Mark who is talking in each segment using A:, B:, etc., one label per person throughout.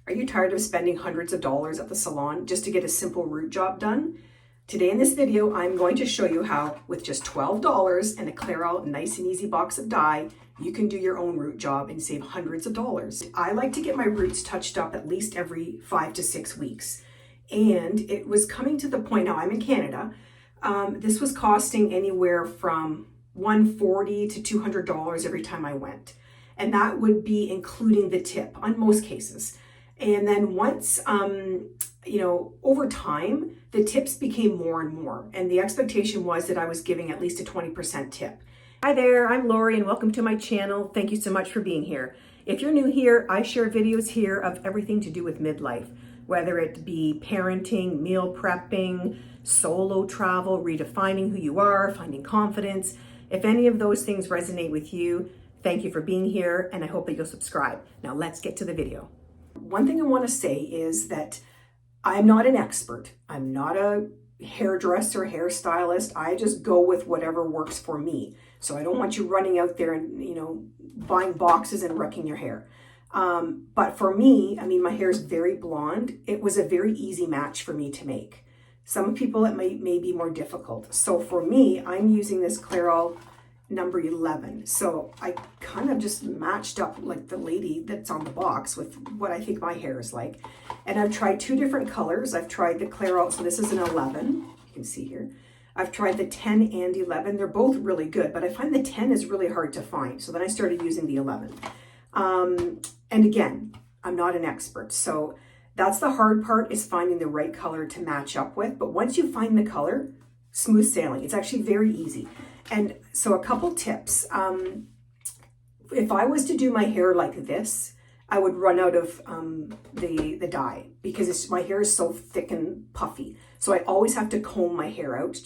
A: Are you tired of spending hundreds of dollars at the salon just to get a simple root job done? Today in this video, I'm going to show you how with just $12 and a Clairol nice and easy box of dye, you can do your own root job and save hundreds of dollars. I like to get my roots touched up at least every 5 to 6 weeks. And it was coming to the point, now I'm in Canada, this was costing anywhere from $140 to $200 every time I went. And that would be including the tip on most cases. And then once, over time, the tips became more and more. And the expectation was that I was giving at least a 20% tip. Hi there, I'm Lori and welcome to my channel. Thank you so much for being here. If you're new here, I share videos here of everything to do with midlife, whether it be parenting, meal prepping, solo travel, redefining who you are, finding confidence. If any of those things resonate with you, thank you for being here and I hope that you'll subscribe. Now let's get to the video. One thing I want to say is that I'm not an expert. I'm not a hairdresser, hairstylist. I just go with whatever works for me. So I don't want you running out there and, buying boxes and wrecking your hair. But for me, my hair is very blonde. It was a very easy match for me to make. Some people it may be more difficult. So for me, I'm using this Clairol number 11. So I kind of just matched up like the lady that's on the box with what I think my hair is like. And I've tried two different colors. I've tried the Clairol, so this is an 11, you can see here. I've tried the 10 and 11. They're both really good, but I find the 10 is really hard to find. So then I started using the 11. And again, I'm not an expert. So that's the hard part, is finding the right color to match up with. But once you find the color, smooth sailing. It's actually very easy. And so a couple tips. If I was to do my hair like this, I would run out of the dye because my hair is so thick and puffy. So I always have to comb my hair out.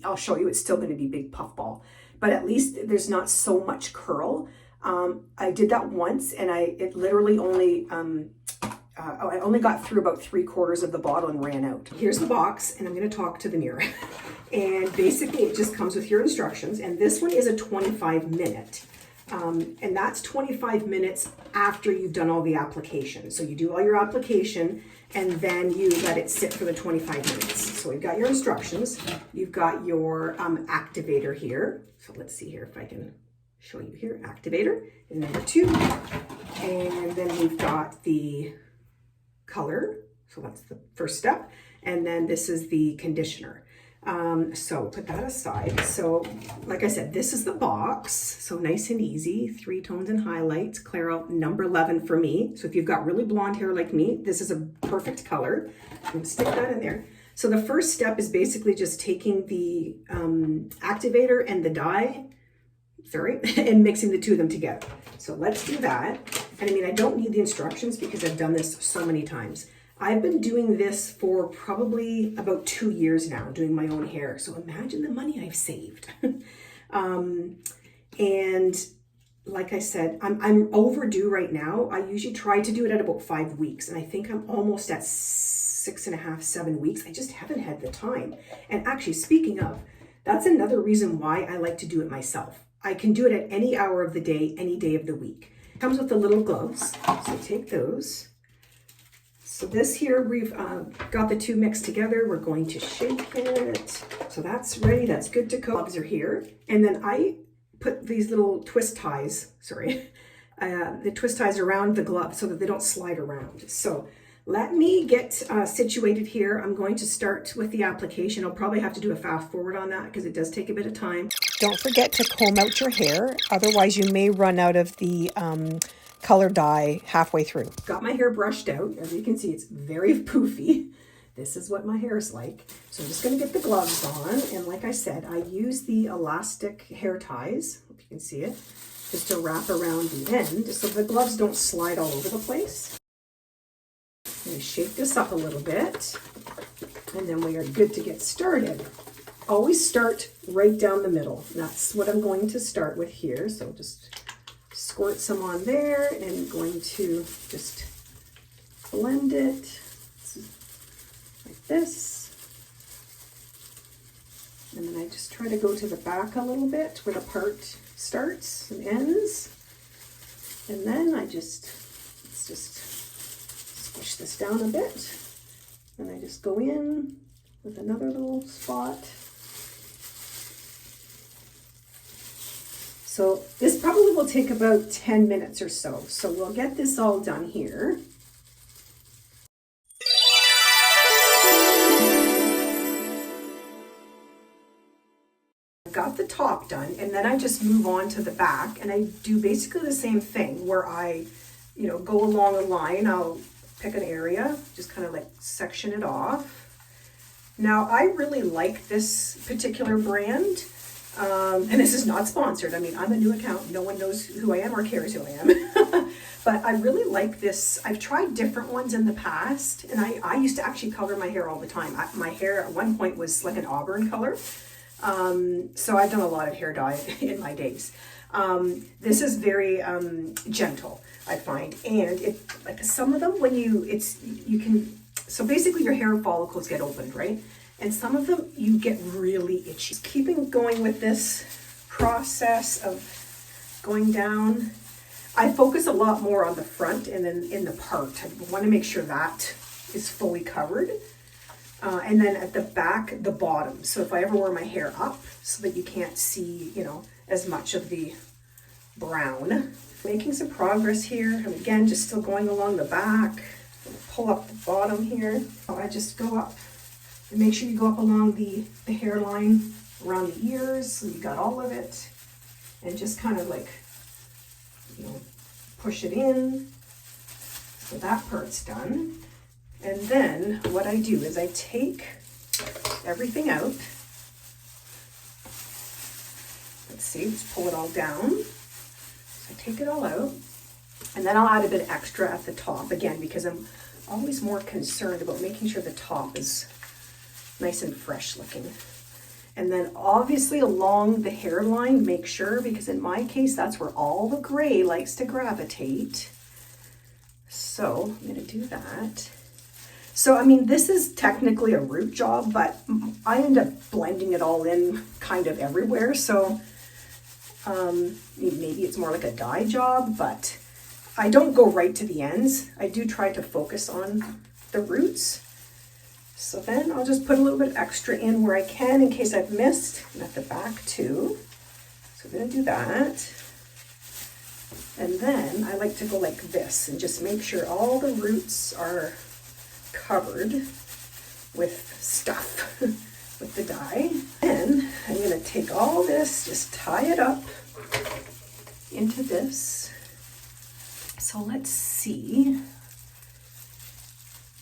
A: I'll show you, it's still going to be big puff ball, but at least there's not so much curl. I did that once and it literally only, I only got through about 3/4 of the bottle and ran out. Here's the box and I'm going to talk to the mirror. And basically it just comes with your instructions. And this one is a 25-minute. And that's 25 minutes after you've done all the application. So you do all your application and then you let it sit for the 25 minutes. So we've got your instructions. You've got your activator here. So let's see here if I can show you here. Activator is number 2. And then we've got the color. So that's the first step. And then this is the conditioner. So put that aside. So like I said, this is the box. So nice and easy, 3 tones and highlights, Clairol number 11 for me. So if you've got really blonde hair like me, this is a perfect color. I'm going to stick that in there. So the first step is basically just taking the activator and the dye, and mixing the two of them together. So let's do that. And I don't need the instructions because I've done this so many times. I've been doing this for probably about 2 years now, doing my own hair. So imagine the money I've saved. And like I said, I'm overdue right now. I usually try to do it at about 5 weeks. And I think I'm almost at 6.5, 7 weeks. I just haven't had the time. And actually, speaking of, that's another reason why I like to do it myself. I can do it at any hour of the day, any day of the week. It comes with the little gloves. So take those. So this here, we've got the two mixed together. We're going to shake it. So that's ready, that's good to go. Gloves are here. And then I put these little twist ties, the twist ties around the glove so that they don't slide around. So let me get situated here. I'm going to start with the application. I'll probably have to do a fast forward on that because it does take a bit of time. Don't forget to comb out your hair. Otherwise you may run out of the color dye halfway through. Got my hair brushed out. As you can see, it's very poofy. This is what my hair is like. So I'm just going to get the gloves on. And like I said, I use the elastic hair ties, if you can see it, just to wrap around the end so the gloves don't slide all over the place. I'm going to shake this up a little bit. And then we are good to get started. Always start right down the middle. That's what I'm going to start with here. So just squirt some on there and going to just blend it like this. And then I just try to go to the back a little bit where the part starts and ends. And then let's just push this down a bit. And I just go in with another little spot. So this probably will take about 10 minutes or so. So we'll get this all done here. I've got the top done, and then I just move on to the back, and I do basically the same thing where I, go along a line. I'll pick an area, just kind of like section it off. Now, I really like this particular brand. And this is not sponsored. I mean, I'm a new account. No one knows who I am or cares who I am. But I really like this. I've tried different ones in the past, and I used to actually color my hair all the time. My hair at one point was like an auburn color. So I've done a lot of hair dye in my days. This is very gentle, I find. And it, like some of them, so basically your hair follicles get opened, right? And some of them you get really itchy. Keeping going with this process of going down, I focus a lot more on the front and then in the part. I want to make sure that is fully covered. And then at the back, the bottom. So if I ever wear my hair up so that you can't see, as much of the brown. Making some progress here. And again, just still going along the back. Pull up the bottom here. So I just go up. And make sure you go up along the hairline, around the ears, so you got all of it. And just kind of like, push it in. So that part's done. And then what I do is I take everything out. Let's see, let's pull it all down. So I take it all out. And then I'll add a bit extra at the top, again, because I'm always more concerned about making sure the top is nice and fresh looking. And then obviously along the hairline, make sure, because in my case, that's where all the gray likes to gravitate. So I'm gonna do that. So, I mean, this is technically a root job, but I end up blending it all in kind of everywhere. So maybe it's more like a dye job, but I don't go right to the ends. I do try to focus on the roots. So then I'll just put a little bit extra in where I can in case I've missed, and at the back too. So I'm gonna do that. And then I like to go like this and just make sure all the roots are covered with stuff, with the dye. Then I'm gonna take all this, just tie it up into this. So let's see.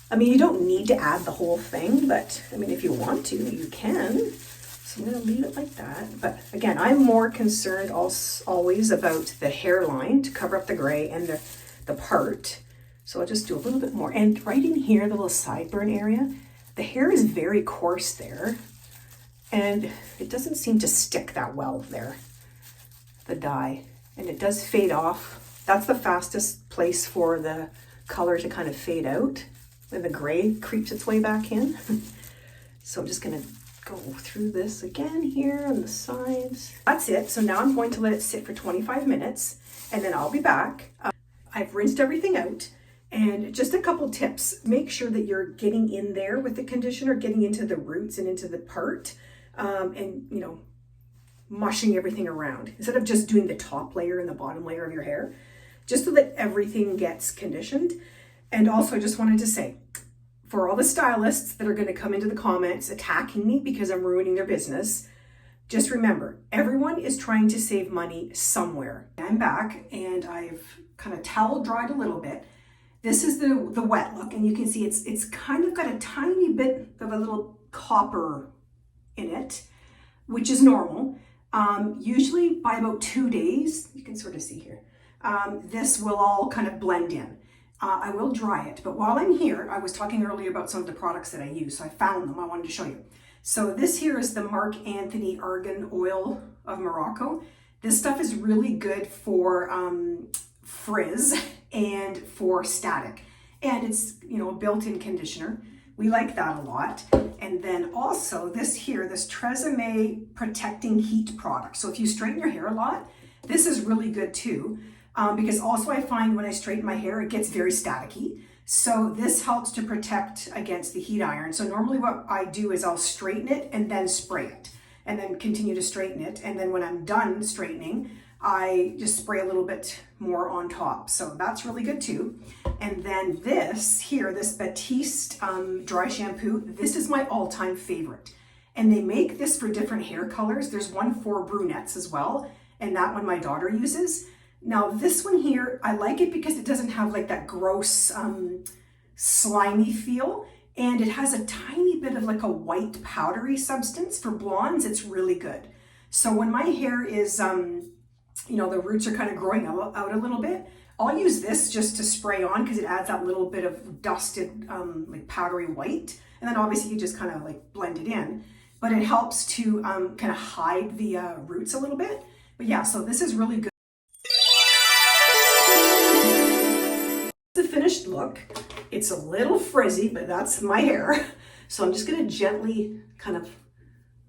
A: I mean, you don't need to add the whole thing, but I mean, if you want to, you can. So I'm gonna leave it like that. But again, I'm more concerned always about the hairline to cover up the gray and the part. So I'll just do a little bit more. And right in here, the little sideburn area, the hair is very coarse there. And it doesn't seem to stick that well there, the dye. And it does fade off. That's the fastest place for the color to kind of fade out, when the gray creeps its way back in. So I'm just gonna go through this again here on the sides. That's it. So now I'm going to let it sit for 25 minutes and then I'll be back. I've rinsed everything out, and just a couple tips. Make sure that you're getting in there with the conditioner, getting into the roots and into the part, and mushing everything around instead of just doing the top layer and the bottom layer of your hair, just so that everything gets conditioned. And also, I just wanted to say, for all the stylists that are going to come into the comments attacking me because I'm ruining their business, just remember, everyone is trying to save money somewhere. I'm back and I've kind of towel dried a little bit. This is the wet look, and you can see it's kind of got a tiny bit of a little copper in it, which is normal. Usually by about 2 days, you can sort of see here, this will all kind of blend in. I will dry it, but while I'm here, I was talking earlier about some of the products that I use, so I found them, I wanted to show you. So this here is the Mark Anthony Argan Oil of Morocco. This stuff is really good for frizz and for static, and it's a built-in conditioner. We like that a lot. And then also this here, this Tresemme Protecting Heat product. So if you straighten your hair a lot, this is really good too. Because also I find when I straighten my hair, it gets very staticky. So this helps to protect against the heat iron. So normally what I do is I'll straighten it and then spray it and then continue to straighten it. And then when I'm done straightening, I just spray a little bit more on top. So that's really good too. And then this here, this Batiste dry shampoo, this is my all-time favorite. And they make this for different hair colors. There's one for brunettes as well. And that one my daughter uses. Now this one here, I like it because it doesn't have like that gross slimy feel. And it has a tiny bit of like a white powdery substance. For blondes, it's really good. So when my hair is, the roots are kind of growing out a little bit, I'll use this just to spray on because it adds that little bit of dusted, like powdery white. And then obviously you just kind of like blend it in. But it helps to kind of hide the roots a little bit. But yeah, so this is really good. The finished look. It's a little frizzy, but that's my hair. So I'm just going to gently kind of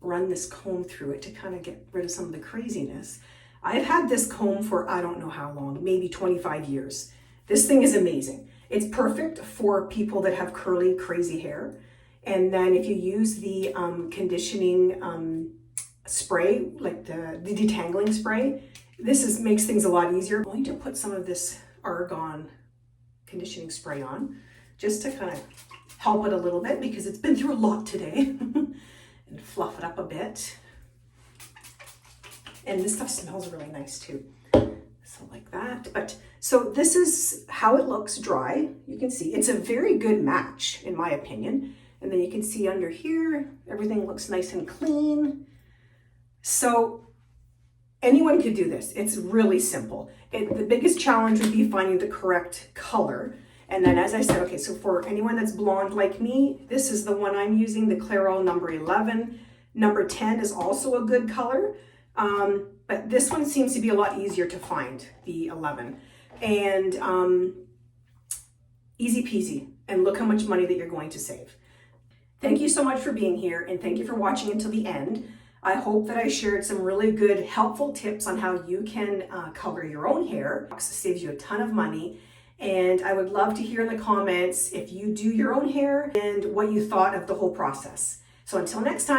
A: run this comb through it to kind of get rid of some of the craziness. I've had this comb for I don't know how long, maybe 25 years. This thing is amazing. It's perfect for people that have curly, crazy hair. And then if you use the conditioning spray, like the detangling spray, this makes things a lot easier. I'm going to put some of this argan conditioning spray on just to kind of help it a little bit because it's been through a lot today and fluff it up a bit. And this stuff smells really nice too. So like that. But so this is how it looks dry. You can see it's a very good match in my opinion. And then you can see under here, everything looks nice and clean. So anyone could do this. It's really simple. The biggest challenge would be finding the correct color. And then as I said, okay, so for anyone that's blonde like me, this is the one I'm using, the Clairol number 11. Number 10 is also a good color. But this one seems to be a lot easier to find, the 11. And easy peasy. And look how much money that you're going to save. Thank you so much for being here, and thank you for watching until the end. I hope that I shared some really good, helpful tips on how you can color your own hair. It saves you a ton of money. And I would love to hear in the comments if you do your own hair and what you thought of the whole process. So until next time.